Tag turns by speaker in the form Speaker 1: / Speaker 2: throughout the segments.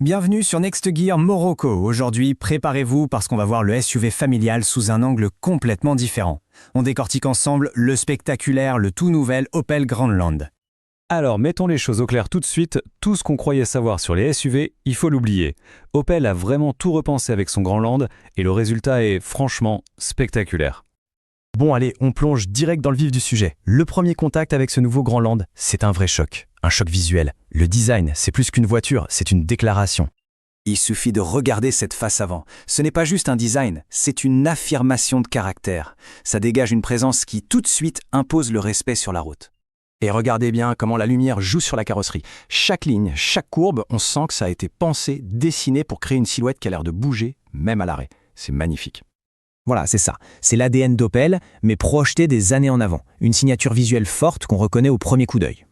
Speaker 1: Bienvenue sur Next Gear Morocco. Aujourd'hui, préparez-vous parce qu'on va voir le SUV familial sous un angle complètement différent. On décortique ensemble le spectaculaire, le tout nouvel Opel Grandland.
Speaker 2: Alors, mettons les choses au clair tout de suite, tout ce qu'on croyait savoir sur les SUV, il faut l'oublier. Opel a vraiment tout repensé avec son Grandland et le résultat est franchement spectaculaire.
Speaker 3: Bon allez, on plonge direct dans le vif du sujet. Le premier contact avec ce nouveau Grandland, c'est un vrai choc. Un choc visuel. Le design, c'est plus qu'une voiture, c'est une déclaration.
Speaker 4: Il suffit de regarder cette face avant. Ce n'est pas juste un design, c'est une affirmation de caractère. Ça dégage une présence qui tout de suite impose le respect sur la route.
Speaker 3: Et regardez bien comment la lumière joue sur la carrosserie. Chaque ligne, chaque courbe, on sent que ça a été pensé, dessiné pour créer une silhouette qui a l'air de bouger, même à l'arrêt. C'est magnifique.
Speaker 5: Voilà, c'est ça. C'est l'ADN d'Opel, mais projeté des années en avant. Une signature visuelle forte qu'on reconnaît au premier coup d'œil.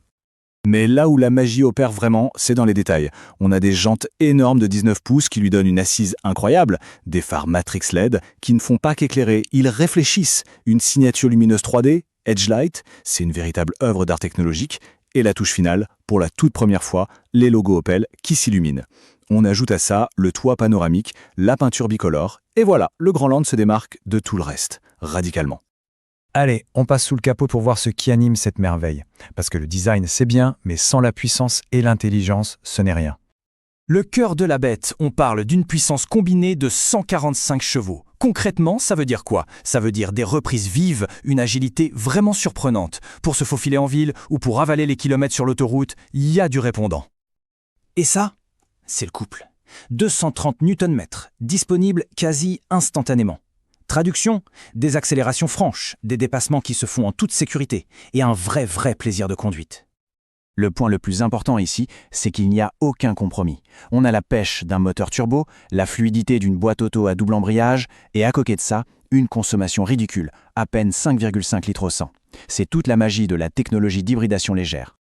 Speaker 6: Mais là où la magie opère vraiment, c'est dans les détails. On a des jantes énormes de 19 pouces qui lui donnent une assise incroyable, des phares Matrix LED qui ne font pas qu'éclairer, ils réfléchissent. Une signature lumineuse 3D, Edgelight, c'est une véritable œuvre d'art technologique. Et la touche finale, pour la toute première fois, les logos Opel qui s'illuminent. On ajoute à ça le toit panoramique, la peinture bicolore, et voilà, le Grandland se démarque de tout le reste, radicalement.
Speaker 3: Allez, on passe sous le capot pour voir ce qui anime cette merveille. Parce que le design, c'est bien, mais sans la puissance et l'intelligence, ce n'est rien.
Speaker 4: Le cœur de la bête, on parle d'une puissance combinée de 145 chevaux. Concrètement, ça veut dire quoi? Ça veut dire des reprises vives, une agilité vraiment surprenante. Pour se faufiler en ville ou pour avaler les kilomètres sur l'autoroute, il y a du répondant. Et ça, c'est le couple. 230 Nm, disponible quasi instantanément. Traduction, des accélérations franches, des dépassements qui se font en toute sécurité et un vrai plaisir de conduite.
Speaker 7: Le point le plus important ici, c'est qu'il n'y a aucun compromis. On a la pêche d'un moteur turbo, la fluidité d'une boîte auto à double embrayage et à côté de ça, une consommation ridicule, à peine 5,5 litres au 100. C'est toute la magie de la technologie d'hybridation légère.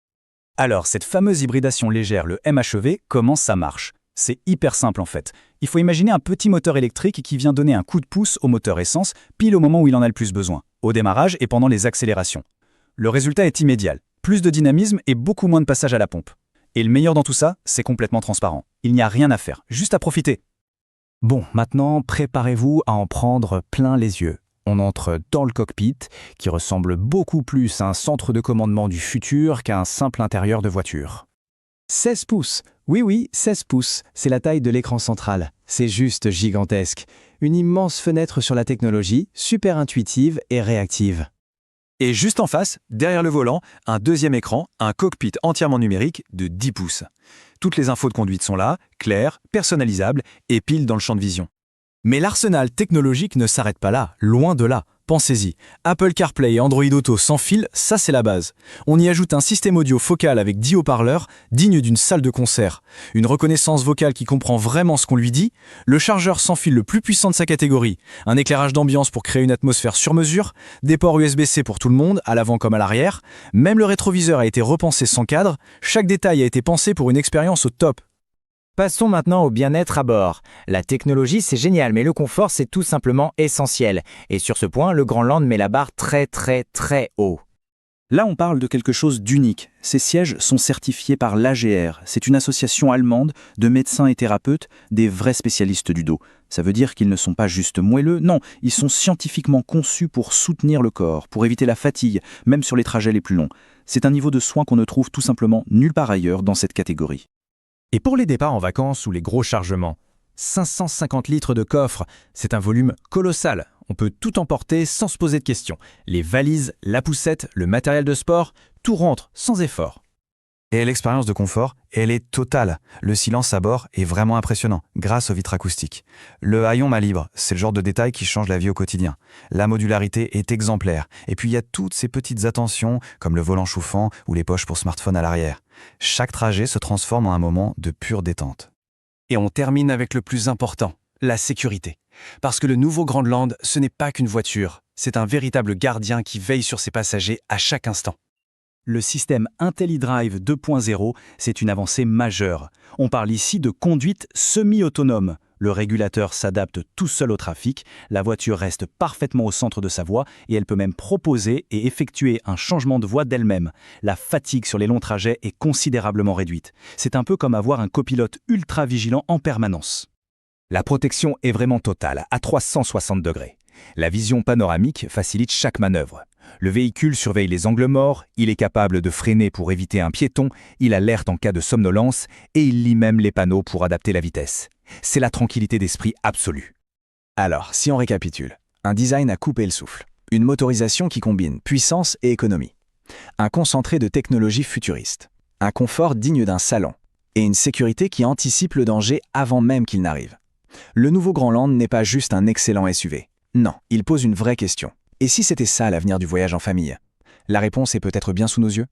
Speaker 4: Alors, cette fameuse hybridation légère, le MHEV, comment ça marche? C'est hyper simple en fait. Il faut imaginer un petit moteur électrique qui vient donner un coup de pouce au moteur essence pile au moment où il en a le plus besoin, au démarrage et pendant les accélérations. Le résultat est immédiat, plus de dynamisme et beaucoup moins de passage à la pompe. Et le meilleur dans tout ça, c'est complètement transparent. Il n'y a rien à faire, juste à profiter.
Speaker 5: Bon, maintenant, préparez-vous à en prendre plein les yeux. On entre dans le cockpit, qui ressemble beaucoup plus à un centre de commandement du futur qu'à un simple intérieur de voiture. 16 pouces. Oui, 16 pouces. C'est la taille de l'écran central. C'est juste gigantesque. Une immense fenêtre sur la technologie, super intuitive et réactive.
Speaker 4: Et juste en face, derrière le volant, un deuxième écran, un cockpit entièrement numérique de 10 pouces. Toutes les infos de conduite sont là, claires, personnalisables et pile dans le champ de vision.
Speaker 3: Mais l'arsenal technologique ne s'arrête pas là, loin de là. Pensez-y, Apple CarPlay et Android Auto sans fil, ça c'est la base. On y ajoute un système audio focal avec 10 haut-parleurs, digne d'une salle de concert. Une reconnaissance vocale qui comprend vraiment ce qu'on lui dit, le chargeur sans fil le plus puissant de sa catégorie, un éclairage d'ambiance pour créer une atmosphère sur mesure, des ports USB-C pour tout le monde, à l'avant comme à l'arrière, même le rétroviseur a été repensé sans cadre, chaque détail a été pensé pour une expérience au top.
Speaker 5: Passons maintenant au bien-être à bord. La technologie, c'est génial, mais le confort, c'est tout simplement essentiel. Et sur ce point, le Grandland met la barre très haut.
Speaker 7: Là, on parle de quelque chose d'unique. Ces sièges sont certifiés par l'AGR. C'est une association allemande de médecins et thérapeutes, des vrais spécialistes du dos. Ça veut dire qu'ils ne sont pas juste moelleux, non, ils sont scientifiquement conçus pour soutenir le corps, pour éviter la fatigue, même sur les trajets les plus longs. C'est un niveau de soin qu'on ne trouve tout simplement nulle part ailleurs dans cette catégorie.
Speaker 3: Et pour les départs en vacances ou les gros chargements, 550 litres de coffre, c'est un volume colossal. On peut tout emporter sans se poser de questions. Les valises, la poussette, le matériel de sport, tout rentre sans effort.
Speaker 2: Et l'expérience de confort, elle est totale. Le silence à bord est vraiment impressionnant, grâce aux vitres acoustiques. Le haillon main libre, c'est le genre de détail qui change la vie au quotidien. La modularité est exemplaire. Et puis il y a toutes ces petites attentions, comme le volant chauffant ou les poches pour smartphone à l'arrière. Chaque trajet se transforme en un moment de pure détente.
Speaker 4: Et on termine avec le plus important, la sécurité. Parce que le nouveau Grandland, ce n'est pas qu'une voiture, c'est un véritable gardien qui veille sur ses passagers à chaque instant. Le système IntelliDrive 2.0, c'est une avancée majeure. On parle ici de conduite semi-autonome.
Speaker 7: Le régulateur s'adapte tout seul au trafic, la voiture reste parfaitement au centre de sa voie et elle peut même proposer et effectuer un changement de voie d'elle-même. La fatigue sur les longs trajets est considérablement réduite. C'est un peu comme avoir un copilote ultra vigilant en permanence.
Speaker 5: La protection est vraiment totale, à 360 degrés. La vision panoramique facilite chaque manœuvre. Le véhicule surveille les angles morts, il est capable de freiner pour éviter un piéton, il alerte en cas de somnolence et il lit même les panneaux pour adapter la vitesse. C'est la tranquillité d'esprit absolue.
Speaker 3: Alors, si on récapitule, un design à couper le souffle, une motorisation qui combine puissance et économie, un concentré de technologie futuriste, un confort digne d'un salon et une sécurité qui anticipe le danger avant même qu'il n'arrive. Le nouveau Grandland n'est pas juste un excellent SUV. Non, il pose une vraie question. Et si c'était ça l'avenir du voyage en famille? La réponse est peut-être bien sous nos yeux.